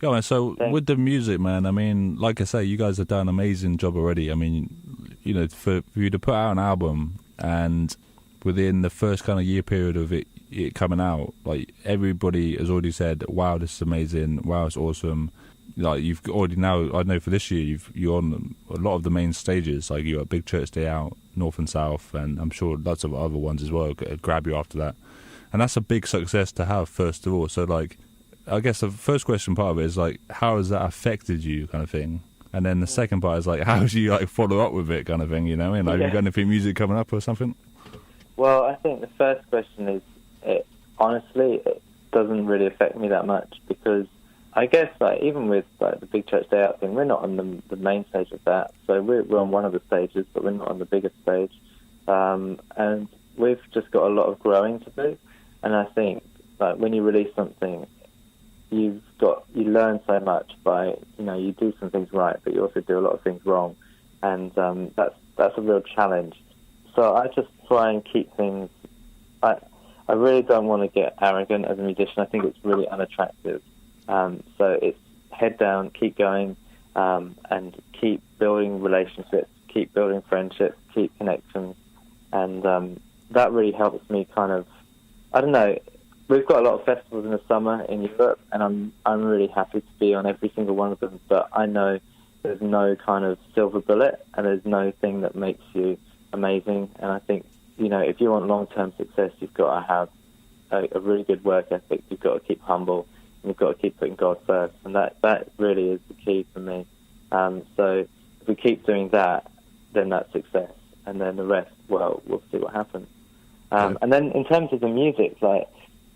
Yeah, man, so with the music, man, I mean, like I say, you guys have done an amazing job already. I mean, you know, for you to put out an album and within the first kind of year period of it coming out, like, everybody has already said, wow, this is amazing, wow, it's awesome. Like, you've already now, I know for this year, you're on a lot of the main stages, like you got Big Church Day Out, North and South, and I'm sure lots of other ones as well grab you after that. And that's a big success to have, first of all. So, like, I guess the first question part of it is, like, how has that affected you, kind of thing? And then the second part is, like, how do you, like, follow up with it, kind of thing, you know? And, like, have you got anything music coming up or something? Well, I think the first question is, honestly, it doesn't really affect me that much, because I guess, like, even with, like, the Big Church Day Out thing, we're not on the main stage of that. So we're on one of the stages, but we're not on the biggest stage. And we've just got a lot of growing to do. And I think, like, when you release something, you learn so much by, you know, you do some things right, but you also do a lot of things wrong. And that's a real challenge. So I just try and keep things... I really don't want to get arrogant as a musician. I think it's really unattractive. So it's head down, keep going, and keep building relationships, keep building friendships, keep connections. And that really helps me kind of... I don't know... We've got a lot of festivals in the summer in Europe, and I'm really happy to be on every single one of them. But I know there's no kind of silver bullet, and there's no thing that makes you amazing. And I think, you know, if you want long-term success, you've got to have a really good work ethic. You've got to keep humble, and you've got to keep putting God first. And that really is the key for me. So if we keep doing that, then that's success. And then the rest, well, we'll see what happens. And then in terms of the music, like,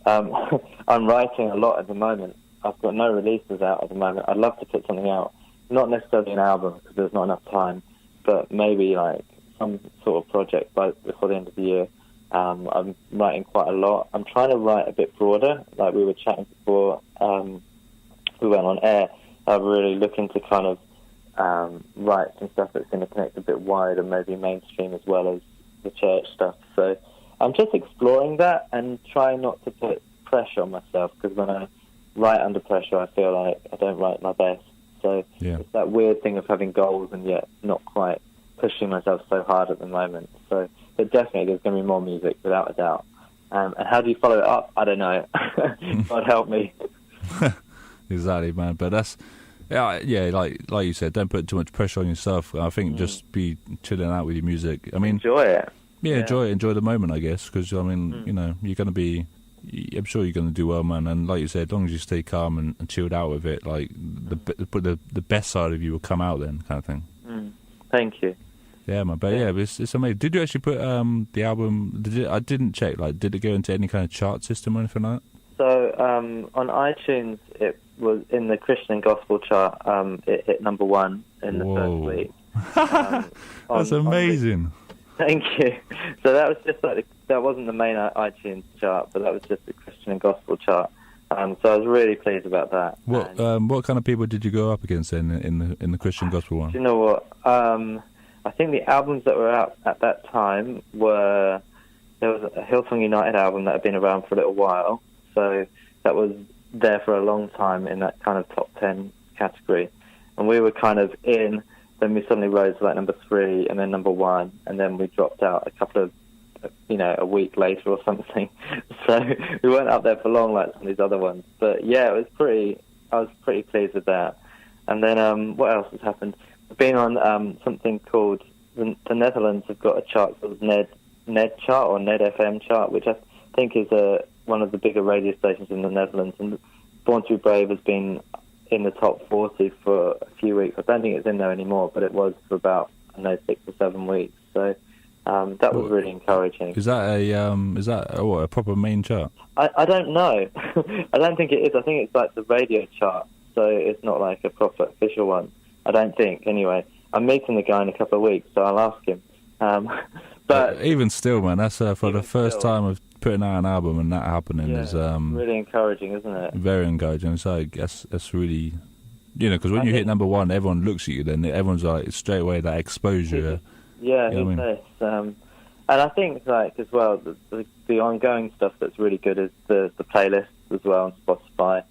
I'm writing a lot at the moment. I've got no releases out at the moment. I'd love to put something out, not necessarily an album because there's not enough time, but maybe like some sort of project before the end of the year. I'm writing quite a lot. I'm trying to write a bit broader. Like we were chatting before we went on air. I'm really looking to kind of write some stuff that's going to connect a bit wider, maybe mainstream as well as the church stuff. So I'm just exploring that and trying not to put pressure on myself, because when I write under pressure, I feel like I don't write my best. So It's that weird thing of having goals and yet not quite pushing myself so hard at the moment. So, but definitely there's going to be more music, without a doubt. And how do you follow it up? I don't know. God help me. Exactly, man. But that's... Yeah, like you said, don't put too much pressure on yourself. I think just be chilling out with your music. I mean, enjoy it. Yeah, enjoy the moment, I guess, because, I mean, you know, you're going to be... I'm sure you're going to do well, man. And like you said, as long as you stay calm and chilled out with it, like, the best side of you will come out then, kind of thing. Thank you. Yeah, man. But yeah, it's amazing. Did you actually put the album... I didn't check, like, did it go into any kind of chart system or anything like that? So, on iTunes, it was in the Christian and Gospel chart. It hit number 1 in the first week. That's amazing. Thank you. So that was just like that wasn't the main iTunes chart, but that was just the Christian and Gospel chart. So I was really pleased about that. What kind of people did you go up against in the Christian Gospel one? Do you know what? I think the albums that were out at that time were, there was a Hillsong United album that had been around for a little while, so that was there for a long time in that kind of top 10 category, and we were kind of in. Then we suddenly rose to like number 3 and then number 1, and then we dropped out a couple of, a week later or something. So we weren't up there for long like some of these other ones. But yeah, I was pretty pleased with that. And then what else has happened? We've been on something called, the Netherlands have got a chart called Ned chart or Ned FM chart, which I think is one of the bigger radio stations in the Netherlands. And Born to be Brave has been in the top 40 for a few weeks. I don't think it's in there anymore, but it was for about 6 or 7 weeks. So that was really encouraging. Is that a proper main chart? I don't know. I don't think it is. I think it's like the radio chart, so it's not like a proper official one. I don't think. Anyway, I'm meeting the guy in a couple of weeks, so I'll ask him. But even still, man, that's for the first time of putting out an album and that happening is really encouraging, isn't it? Very encouraging. So I guess that's really, because when you hit number 1, everyone looks at you. Then everyone's like straight away that exposure. Yeah, you know and I think like as well the ongoing stuff that's really good is the playlist as well on Spotify.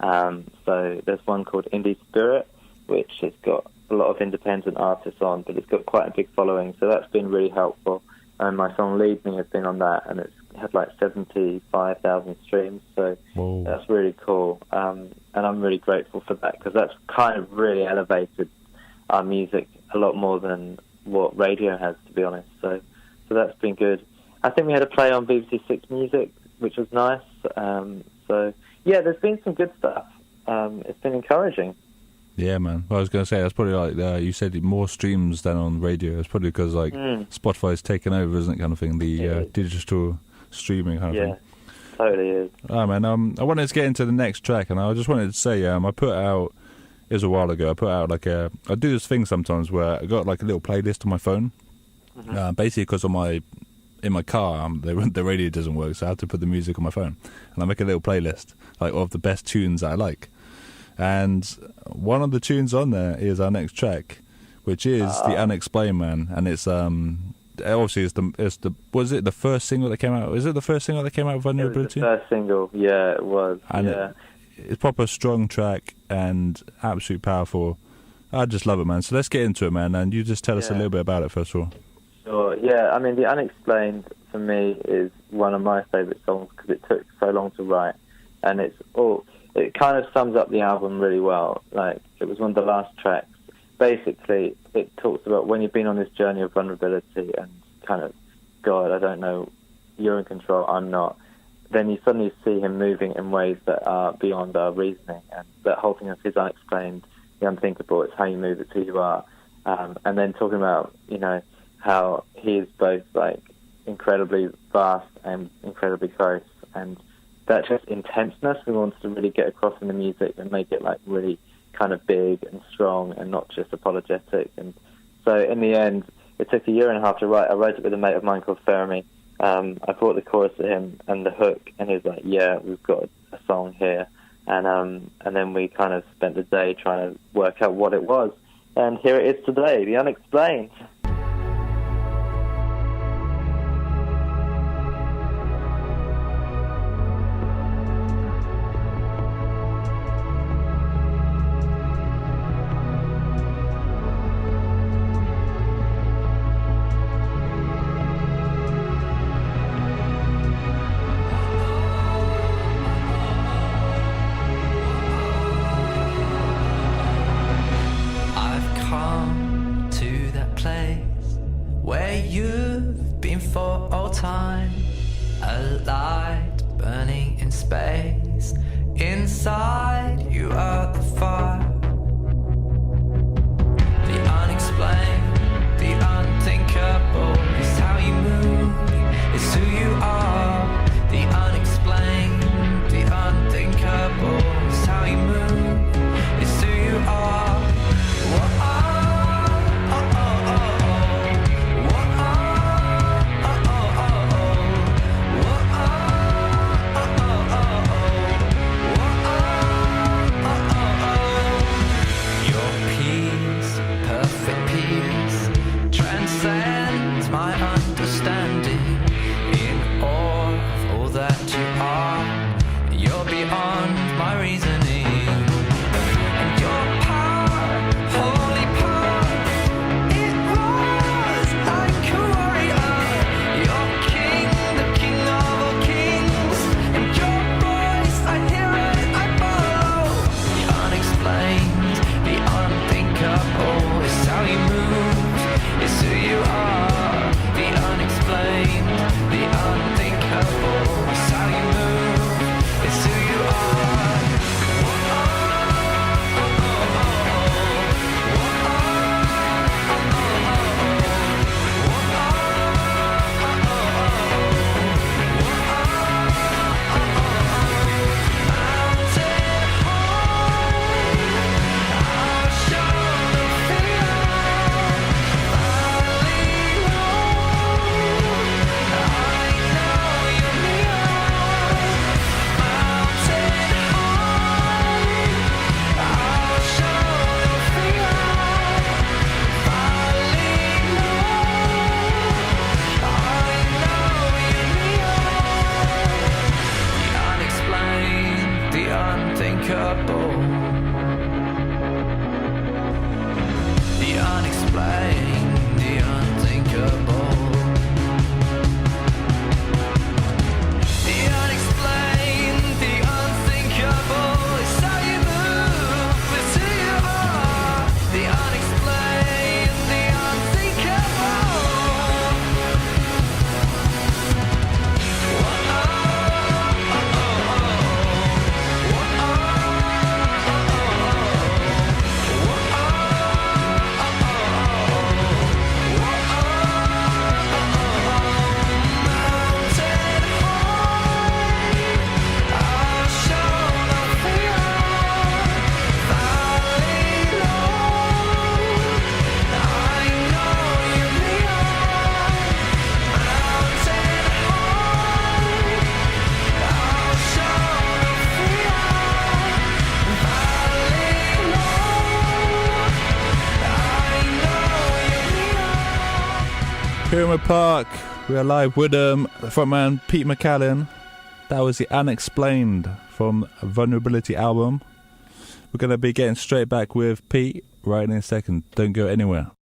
So there's one called Indie Spirit, which has got a lot of independent artists on, but it's got quite a big following, so that's been really helpful. And my song Lead Me has been on that, and it's had like 75,000 streams, so Whoa. That's really cool. And I'm really grateful for that, because that's kind of really elevated our music a lot more than what radio has, to be honest. So that's been good. I think we had a play on BBC Six Music, which was nice. So yeah, there's been some good stuff. It's been encouraging. Yeah, man. Well, I was going to say, that's probably like, you said more streams than on radio. It's probably because like Spotify's taken over, isn't it, kind of thing, the digital streaming kind of thing. Yeah, totally is. Oh, man, I wanted to get into the next track, and I just wanted to say, I put out, it was a while ago, I put out like I do this thing sometimes where I got like a little playlist on my phone, basically because in my car, the radio doesn't work, so I have to put the music on my phone, and I make a little playlist like of the best tunes that I like. And one of the tunes on there is our next track, which is the Unexplained, man. And it's obviously it's the was it the first single that came out? Is it the first single that came out of Vulnerability? It was the first single, yeah, it was. And yeah. It's proper strong track and absolutely powerful. I just love it, man. So let's get into it, man. And you just tell us a little bit about it first of all. Sure. Yeah, I mean, the Unexplained for me is one of my favourite songs because it took so long to write, and it kind of sums up the album really well. Like, it was one of the last tracks. Basically, it talks about when you've been on this journey of vulnerability and kind of, God, I don't know, you're in control, I'm not. Then you suddenly see him moving in ways that are beyond our reasoning, and that whole thing of his unexplained, the unthinkable, it's how you move, it's who you are. And then talking about, how he is both, like, incredibly vast and incredibly close, and that just intenseness we wanted to really get across in the music and make it like really kind of big and strong and not just apologetic. And so in the end, it took a year and a half to write. I wrote it with a mate of mine called Fermi. I brought the chorus to him and the hook, and he was like, yeah, we've got a song here. And then we kind of spent the day trying to work out what it was. And here it is today, The Unexplained. Pyramid Park, we are live with the frontman Pete McCallan. That was the Unexplained from Vulnerability album. We're going to be getting straight back with Pete right in a second. Don't go anywhere.